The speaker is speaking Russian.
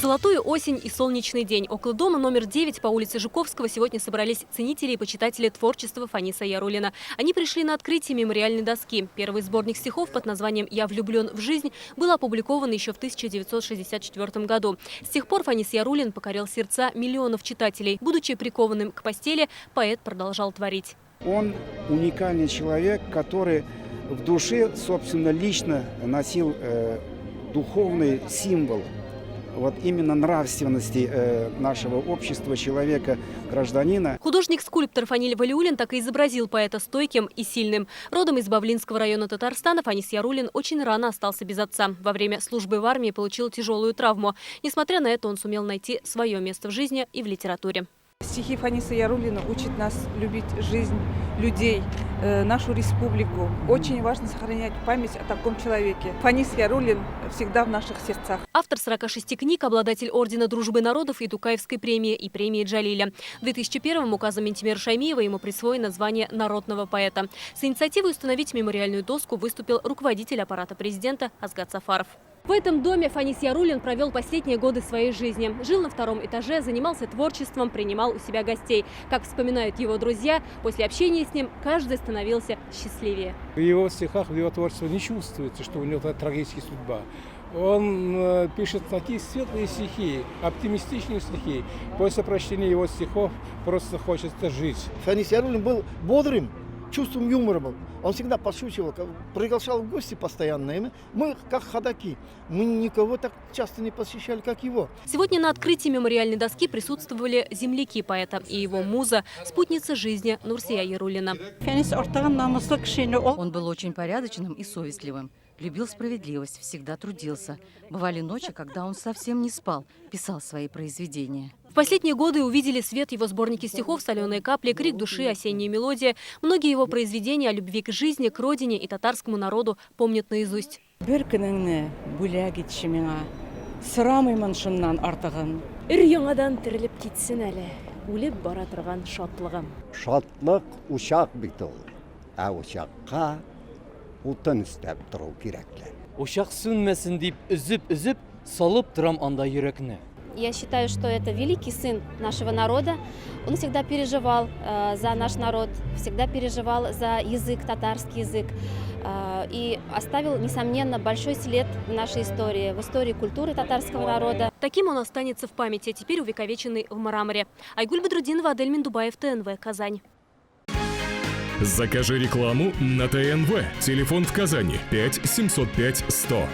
Золотую осень и солнечный день. Около дома номер 9 по улице Жуковского сегодня собрались ценители и почитатели творчества Фаниса Яруллина. Они пришли на открытие мемориальной доски. Первый сборник стихов под названием «Я влюблен в жизнь» был опубликован еще в 1964 году. С тех пор Фанис Яруллин покорил сердца миллионов читателей. Будучи прикованным к постели, поэт продолжал творить. Он уникальный человек, который в душе, собственно, лично носил духовный символ. Вот именно нравственности нашего общества, человека, гражданина. Художник-скульптор Фаниль Валиуллин так и изобразил поэта стойким и сильным. Родом из Бавлинского района Татарстана, Фанис Яруллин очень рано остался без отца. Во время службы в армии получил тяжелую травму. Несмотря на это, он сумел найти свое место в жизни и в литературе. Стихи Фаниса Яруллина учат нас любить жизнь, людей, нашу республику. Очень важно сохранять память о таком человеке. Фанис Яруллин всегда в наших сердцах. Автор 46 книг, обладатель ордена Дружбы народов и Тукаевской премии и премии Джалиля. В 2001-м указом Минтимера Шаймиева ему присвоено звание народного поэта. С инициативой установить мемориальную доску выступил руководитель аппарата президента Асгат Сафаров. В этом доме Фанис Яруллин провел последние годы своей жизни. Жил на втором этаже, занимался творчеством, принимал у себя гостей. Как вспоминают его друзья, после общения с ним каждый становился счастливее. В его стихах, в его творчестве не чувствуется, что у него трагическая судьба. Он пишет такие светлые стихи, оптимистичные стихи. После прочтения его стихов просто хочется жить. Фанис Яруллин был бодрым, чувством юмора был. Он всегда подшучивал, приглашал в гости постоянно. Мы как ходаки, мы никого так часто не посещали, как его. Сегодня на открытии мемориальной доски присутствовали земляки поэта и его муза, спутница жизни Нурсия Яруллина. Он был очень порядочным и совестливым. Любил справедливость, всегда трудился. Бывали ночи, когда он совсем не спал, писал свои произведения. В последние годы увидели свет его сборники стихов «Соленые капли», «Крик души», «Осенняя мелодия». Многие его произведения о любви к жизни, к родине и татарскому народу помнят наизусть. Шатлык ушак бит ул, а ушакка утын истеп туру кирәкле. Ушак сүнмәсен дип өзеп салып торам анда йөрәкне. Я считаю, что это великий сын нашего народа. Он всегда переживал за наш народ, всегда переживал за язык, татарский язык. И оставил, несомненно, большой след в нашей истории, в истории культуры татарского народа. Таким он останется в памяти, теперь увековеченный в мраморе. Айгуль Бадрудинова, Адель Миндубаев, ТНВ, Казань. Закажи рекламу на ТНВ. Телефон в Казани 5 705 100.